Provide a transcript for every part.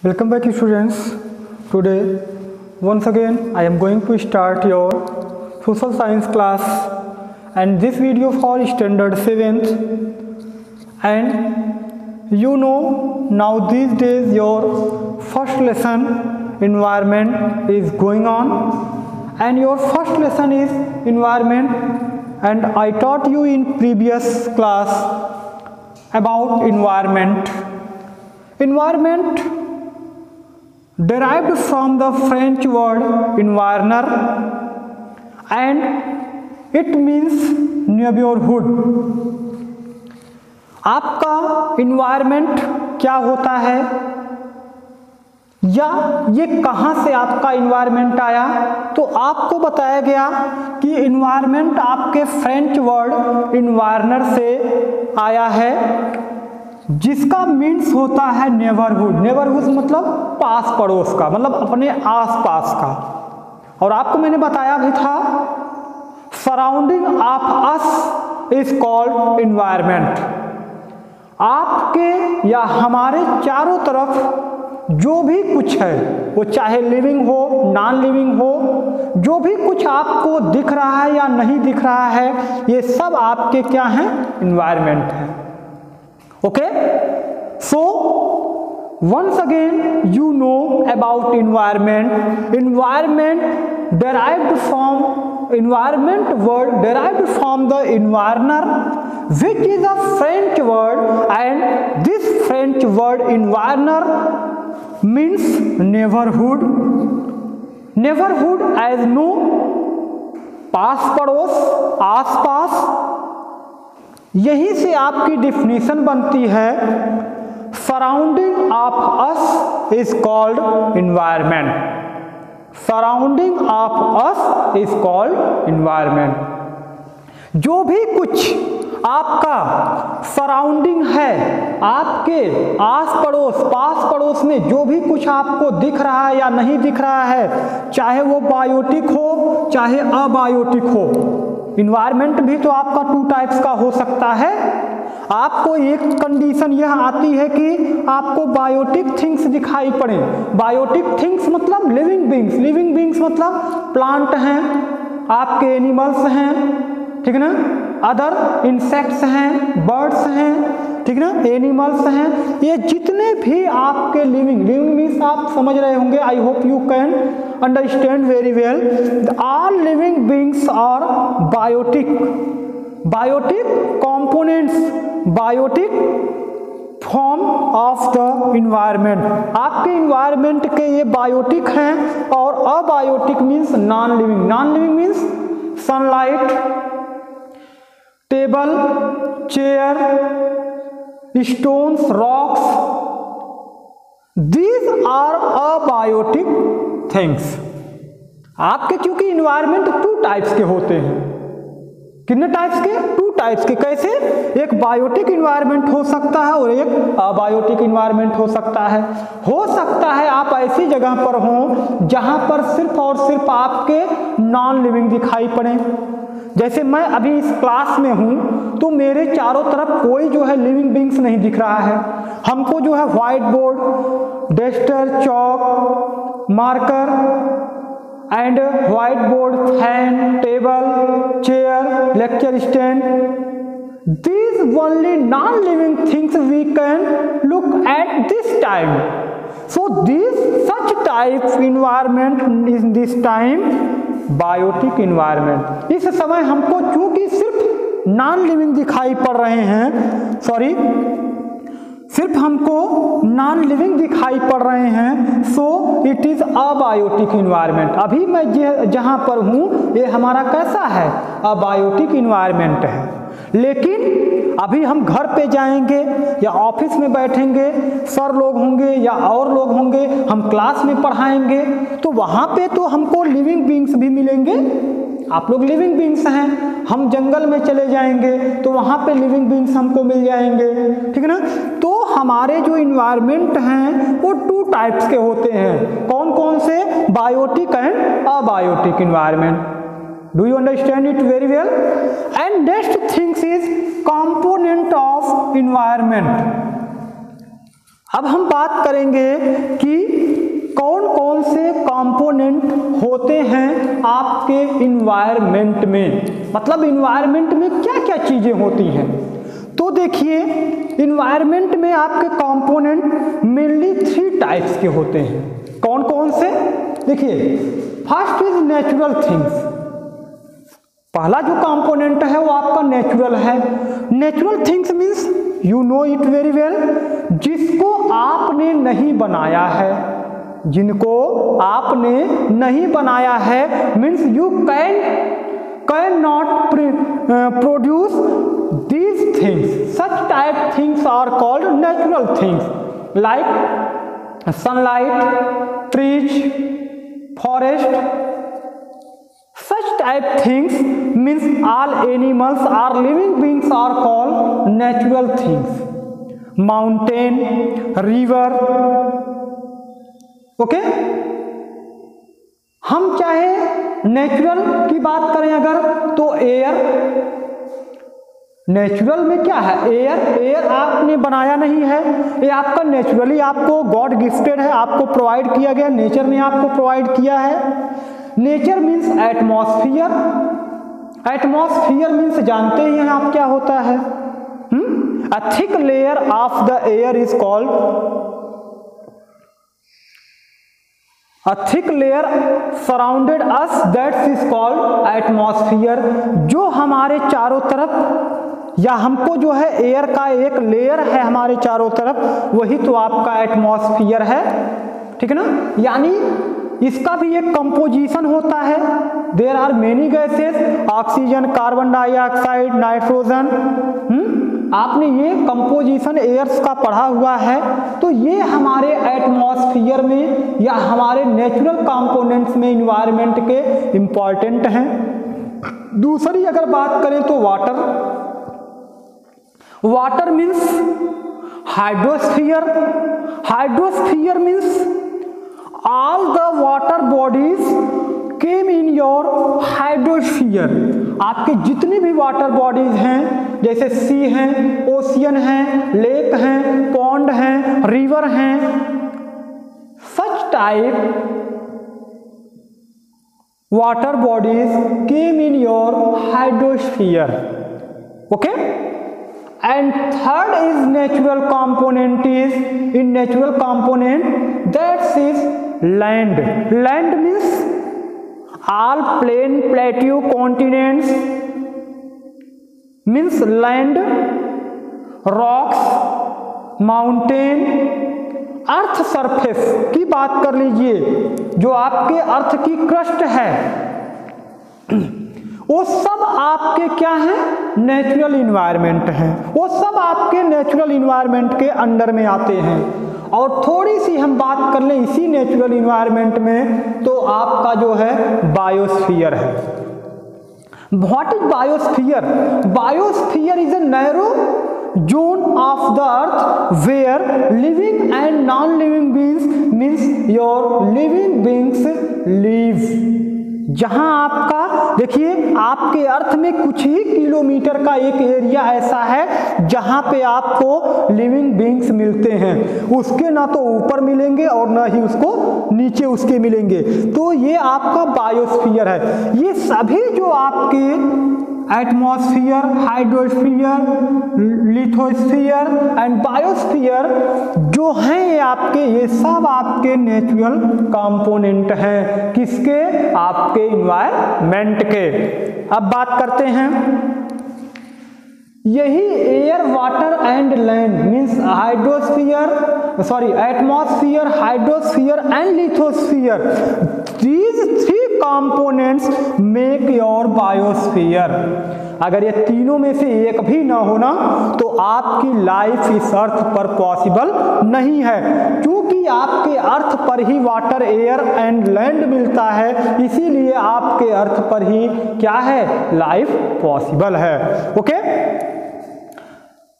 Welcome back students. Today once again I am going to start your social science class and this video for standard 7th, and you know now these days your first lesson environment is going on and your first lesson is environment, and I taught you in previous class about environment. Environment derived from the French word environner and it means neighborhood. आपका environment क्या होता है या ये कहाँ से आपका environment आया, तो आपको बताया गया कि environment आपके फ्रेंच वर्ड environner से आया है जिसका मीन्स होता है नेबरहुड। नेबरहुड मतलब पास पड़ोस का, मतलब अपने आसपास का। और आपको मैंने बताया भी था surrounding of us is called environment. आपके या हमारे चारों तरफ जो भी कुछ है वो चाहे लिविंग हो नॉन लिविंग हो, जो भी कुछ आपको दिख रहा है या नहीं दिख रहा है, ये सब आपके क्या हैं, एनवायरनमेंट है। Okay, so once again you know about environment. Environment derived from environment word derived from the environner, which is a French word, and this French word environner means neighborhood. Neighborhood as no पास पड़ोस, आस पास। यही से आपकी definition बनती है surrounding of us is called environment. Surrounding of us is called environment. जो भी कुछ आपका सराउंडिंग है, आपके आस पड़ोस पास पड़ोस में जो भी कुछ आपको दिख रहा है या नहीं दिख रहा है, चाहे वो बायोटिक हो चाहे अबायोटिक हो। इन्वायरमेंट भी तो आपका टू टाइप्स का हो सकता है। आपको एक कंडीशन यह आती है कि आपको बायोटिक थिंग्स दिखाई पड़े। बायोटिक थिंग्स मतलब लिविंग बींग्स। लिविंग बींग्स मतलब प्लांट हैं, आपके एनिमल्स हैं, ठीक है ना, अदर इंसेक्ट्स हैं, बर्ड्स हैं, ठीक ना, एनिमल्स हैं। ये जितने भी आपके लिविंग मीन्स आप समझ रहे होंगे, I hope you can understand very well. All living beings are biotic. Biotic components, biotic form of the environment. आपके इन्वायरमेंट के ये बायोटिक हैं और abiotic means non living. Non living means sunlight, table, chair, stones, rocks, these are abiotic things। आपके चूंकि environment two types के होते हैं। कितने टाइप्स के? टू टाइप्स के। कैसे? एक बायोटिक इन्वायरमेंट हो सकता है और एक अबायोटिक इन्वायरमेंट हो सकता है। हो सकता है आप ऐसी जगह पर हो जहां पर सिर्फ और सिर्फ आपके नॉन लिविंग दिखाई पड़े। जैसे मैं अभी इस क्लास में हूं तो मेरे चारों तरफ कोई जो है लिविंग बींग्स नहीं दिख रहा है। हमको जो है white board, duster, Chowk, marker and white board, fan, table, chair, lecture stand, these only non-living things we can look at this time. So this such type environment in this time biotic environment. इस समय हमको चूंकि सिर्फ non living दिखाई पड़ रहे हैं, sorry सिर्फ हमको नॉन लिविंग दिखाई पड़ रहे हैं, so it is abiotic environment. अभी मैं जहां पर हूं ये हमारा कैसा है, अबायोटिक इन्वायरमेंट है। लेकिन अभी हम घर पे जाएंगे या ऑफिस में बैठेंगे, सर लोग होंगे या और लोग होंगे, हम क्लास में पढ़ाएंगे तो वहां पे तो हमको लिविंग बींग्स भी मिलेंगे। आप लोग लिविंग बींग्स हैं। हम जंगल में चले जाएंगे तो वहां पे लिविंग बींग्स हमको मिल जाएंगे, ठीक है ना। तो हमारे जो इन्वायरमेंट हैं वो टू टाइप्स के होते हैं। कौन कौन से? Biotic and abiotic environment. Do you understand it very well? And next thing is component of environment. अब हम बात करेंगे कि कौन कौन से कंपोनेंट होते हैं आपके इन्वायरमेंट में, मतलब इन्वायरमेंट में क्या क्या चीजें होती हैं। तो देखिए इन्वायरमेंट में आपके कंपोनेंट मेनली 3 टाइप्स के होते हैं। कौन कौन से? देखिए फर्स्ट इज नेचुरल थिंग्स। पहला जो कंपोनेंट है वो आपका नेचुरल है। Natural things means you know it very well, जिसको आपने नहीं बनाया है, जिनको आपने नहीं बनाया है, means you can not produce these things. Such type things are called natural things like sunlight, trees, forest. Such type things means all animals or living beings are called natural things. Mountain, river, okay? हम चाहे natural की बात करें अगर तो air, natural में क्या है? एयर आपने बनाया नहीं है, ये आपका नेचुरली आपको गॉड गिफ्टेड है, आपको प्रोवाइड किया गया, नेचर ने आपको प्रोवाइड किया है। Nature means atmosphere. Atmosphere means जानते ही हैं आप क्या होता है। A thick layer of the air is called, a thick layer surrounded us that is called atmosphere. जो हमारे चारों तरफ या हमको जो है एयर का एक लेयर है हमारे चारों तरफ, वही तो आपका एटमॉस्फियर है, ठीक है ना। यानी इसका भी एक कंपोजिशन होता है। There are many gases, oxygen, carbon dioxide, nitrogen. आपने ये कंपोजिशन एयर्स का पढ़ा हुआ है। तो ये हमारे एटमॉस्फियर में या हमारे नेचुरल कंपोनेंट्स में इन्वायरमेंट के इंपॉर्टेंट हैं। दूसरी अगर बात करें तो water. Water means hydrosphere. Hydrosphere means all the water bodies came in your hydrosphere। आपके जितने भी वाटर बॉडीज हैं, जैसे सी हैं, ओशियन हैं, लेक हैं, पॉन्ड हैं, रिवर हैं, such type water bodies came in your hydrosphere, okay। And third is natural component is, in natural component that is land. Land means all plain, plateau, continents means land, rocks, mountain, earth surface की बात कर लीजिए, जो आपके अर्थ की crust है, वो सब आपके क्या है? नेचुरल इन्वायरमेंट हैं। वो सब आपके नेचुरल इन्वायरमेंट के अंडर में आते हैं। और थोड़ी सी हम बात कर लें इसी नेचुरल इन्वायरमेंट में, तो आपका जो है बायोस्फीयर है। What is biosphere? Biosphere is a narrow zone of the earth where living and non-living beings means your living beings live। जहां आपका देखिए आपके अर्थ में कुछ ही किलोमीटर का एक एरिया ऐसा है जहां पे आपको लिविंग बींग्स मिलते हैं। उसके ना तो ऊपर मिलेंगे और ना ही उसको नीचे उसके मिलेंगे। तो ये आपका बायोस्फीयर है। ये सभी जो आपके atmosphere, hydrosphere, lithosphere and biosphere जो हैं ये आपके, ये सब आपके नेचुरल कंपोनेंट हैं। किसके? आपके इन्वायरमेंट के। अब बात करते हैं, यही air, water and land means hydrosphere, sorry atmosphere, hydrosphere and lithosphere, these 3 components make your biosphere. अगर ये तीनों में से एक भी ना होना तो आपकी लाइफ इस अर्थ पर पॉसिबल नहीं है, क्योंकि आपके अर्थ पर ही वाटर, एयर एंड लैंड मिलता है, इसीलिए आपके अर्थ पर ही क्या है? लाइफ पॉसिबल है। Okay,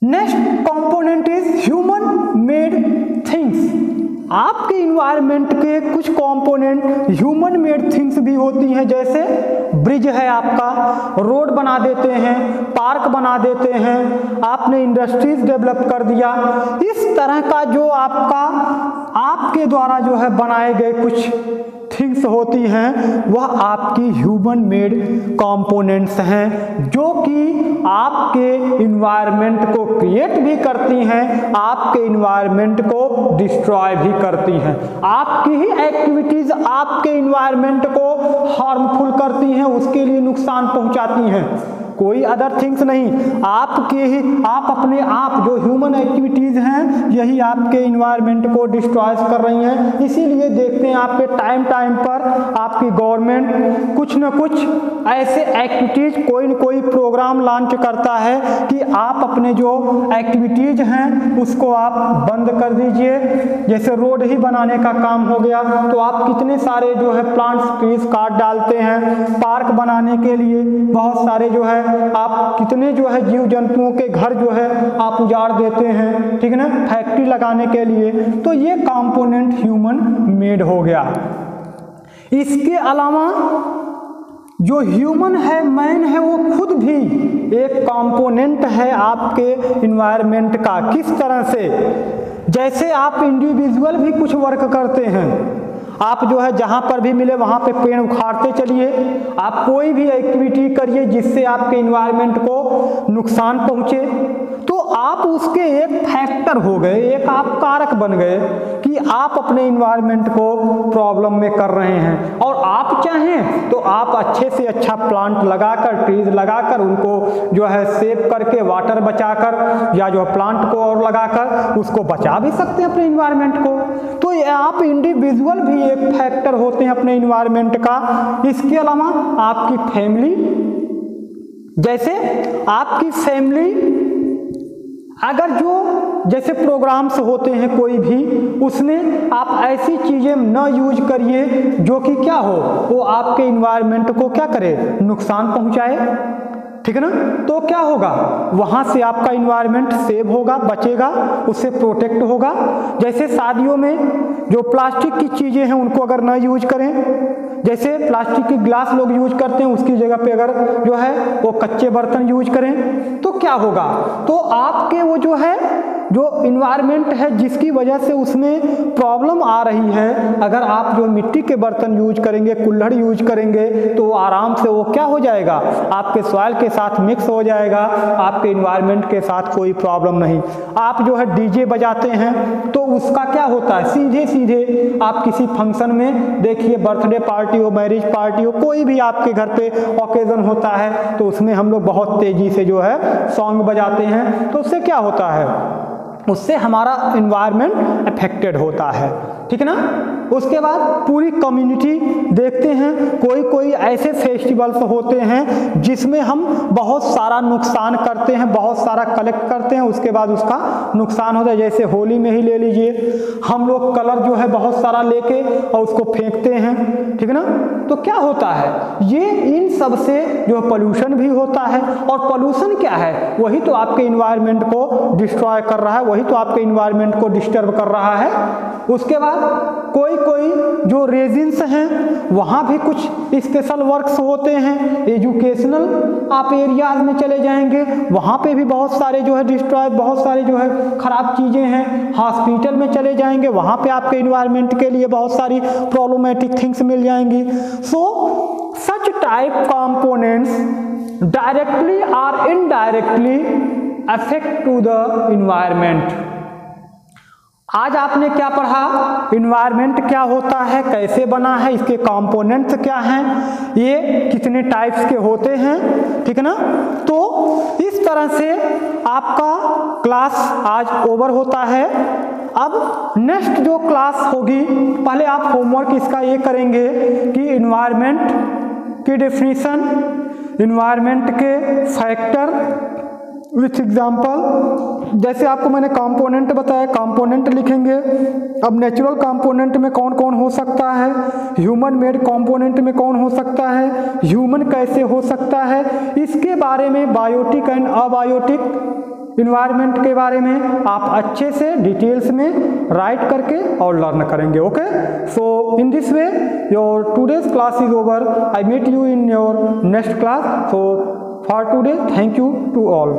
next component is human made things. आपके इन्वायरमेंट के कुछ कंपोनेंट ह्यूमन मेड थिंग्स भी होती हैं, जैसे ब्रिज है आपका, रोड बना देते हैं, पार्क बना देते हैं, आपने इंडस्ट्रीज डेवलप कर दिया। इस तरह का जो आपके द्वारा जो है बनाए गए कुछ थिंग्स होती हैं, वह आपकी ह्यूमन मेड कंपोनेंट्स हैं, जो कि आपके इन्वायरमेंट को क्रिएट भी करती हैं, आपके इन्वायरमेंट को डिस्ट्रॉय भी करती हैं। आपकी ही एक्टिविटीज आपके इन्वायरमेंट को हार्मफुल करती हैं, उसके लिए नुकसान पहुंचाती हैं, कोई अदर थिंग्स नहीं। आपके ही आप अपने आप जो ह्यूमन एक्टिविटीज़ हैं, यही आपके इन्वायरमेंट को डिस्ट्रॉय कर रही हैं। इसीलिए देखते हैं आपके टाइम पर आपकी गवर्नमेंट कुछ न कुछ ऐसे एक्टिविटीज़, कोई न कोई प्रोग्राम लॉन्च करता है कि आप अपने जो एक्टिविटीज़ हैं उसको आप बंद कर दीजिए। जैसे रोड ही बनाने का काम हो गया, तो आप कितने सारे जो है प्लांट्स ट्रीज काट डालते हैं। पार्क बनाने के लिए बहुत सारे जो है आप कितने जो है जीव जंतुओं के घर जो है आप उजाड़ देते हैं, ठीक है ना, फैक्ट्री लगाने के लिए। तो ये कंपोनेंट ह्यूमन मेड हो गया। इसके अलावा जो ह्यूमन है, मैन है, वो खुद भी एक कंपोनेंट है आपके इन्वायरमेंट का। किस तरह से? जैसे आप इंडिविजुअल भी कुछ वर्क करते हैं, आप जो है जहाँ पर भी मिले वहाँ पे पेड़ उखाड़ते चलिए, आप कोई भी एक्टिविटी करिए जिससे आपके इन्वायरमेंट को नुकसान पहुँचे, तो आप उसके एक फैक्टर हो गए, एक आप कारक बन गए कि आप अपने इन्वायरमेंट को प्रॉब्लम में कर रहे हैं। और आप चाहें तो आप अच्छे से अच्छा प्लांट लगाकर, ट्रीज लगाकर, उनको जो है सेव करके, वाटर बचाकर, या जो प्लांट को और लगाकर उसको बचा भी सकते हैं अपने इन्वायरमेंट को। तो आप इंडिविजुअल भी एक फैक्टर होते हैं अपने इन्वायरमेंट का। इसके अलावा आपकी फैमिली, जैसे आपकी फैमिली अगर जो जैसे प्रोग्राम्स होते हैं कोई भी, उसमें आप ऐसी चीज़ें न यूज करिए जो कि क्या हो, वो आपके इन्वायरमेंट को क्या करे, नुकसान पहुंचाए, ठीक है ना। तो क्या होगा, वहाँ से आपका इन्वायरमेंट सेव होगा, बचेगा, उससे प्रोटेक्ट होगा। जैसे शादियों में जो प्लास्टिक की चीज़ें हैं उनको अगर न यूज करें, जैसे प्लास्टिक की ग्लास लोग यूज करते हैं, उसकी जगह पे अगर जो है वो कच्चे बर्तन यूज करें, तो क्या होगा, तो आपके वो जो है जो इन्वायरमेंट है जिसकी वजह से उसमें प्रॉब्लम आ रही है, अगर आप जो मिट्टी के बर्तन यूज करेंगे, कुल्हड़ यूज करेंगे, तो आराम से वो क्या हो जाएगा, आपके सॉइल के साथ मिक्स हो जाएगा, आपके इन्वायरमेंट के साथ कोई प्रॉब्लम नहीं। आप जो है डीजे बजाते हैं तो उसका क्या होता है, सीधे सीधे आप किसी फंक्शन में देखिए, बर्थडे पार्टी हो, मैरिज पार्टी हो, कोई भी आपके घर पे ओकेजन होता है, तो उसमें हम लोग बहुत तेजी से जो है सॉन्ग बजाते हैं, तो उससे क्या होता है, उससे हमारा इन्वायरमेंट अफेक्टेड होता है, ठीक है ना। उसके बाद पूरी कम्युनिटी देखते हैं, कोई ऐसे फेस्टिवल्स होते हैं जिसमें हम बहुत सारा नुकसान करते हैं, बहुत सारा कलेक्ट करते हैं, उसके बाद उसका नुकसान होता है। जैसे होली में ही ले लीजिए, हम लोग कलर जो है बहुत सारा लेके और उसको फेंकते हैं, ठीक है ना। तो क्या होता है, ये इन सब से जो पोल्यूशन भी होता है, और पोल्यूशन क्या है, वही तो आपके इन्वायरमेंट को डिस्ट्रॉय कर रहा है, वही तो आपके इन्वायरमेंट को डिस्टर्ब कर रहा है। उसके बाद कोई जो रेजिन्स हैं वहाँ भी कुछ स्पेशल वर्क्स होते हैं, एजुकेशनल आप एरियाज में चले जाएंगे, वहाँ पे भी बहुत सारे जो है डिस्ट्रॉय, बहुत सारे जो है खराब चीज़ें हैं। हॉस्पिटल में चले जाएंगे, वहाँ पे आपके इन्वायरमेंट के लिए बहुत सारी प्रॉब्लमेटिक थिंग्स मिल जाएंगी। So such type components directly और indirectly affect to the environment. आज आपने क्या पढ़ा, इन्वायरमेंट क्या होता है, कैसे बना है, इसके कंपोनेंट्स क्या हैं, ये कितने टाइप्स के होते हैं, ठीक है ना। तो इस तरह से आपका क्लास आज ओवर होता है। अब नेक्स्ट जो क्लास होगी, पहले आप होमवर्क इसका ये करेंगे कि इन्वायरमेंट की डेफिनेशन, इन्वायरमेंट के फैक्टर विथ एग्जाम्पल। जैसे आपको मैंने कंपोनेंट बताया, कंपोनेंट लिखेंगे। अब नेचुरल कंपोनेंट में कौन कौन हो सकता है, ह्यूमन मेड कंपोनेंट में कौन हो सकता है, ह्यूमन कैसे हो सकता है, इसके बारे में बायोटिक एंड अबायोटिक इन्वायरमेंट के बारे में आप अच्छे से डिटेल्स में राइट करके और लर्न करेंगे। Okay, so in this way your today's class is over. I meet you in your next class. So for today thank you to all.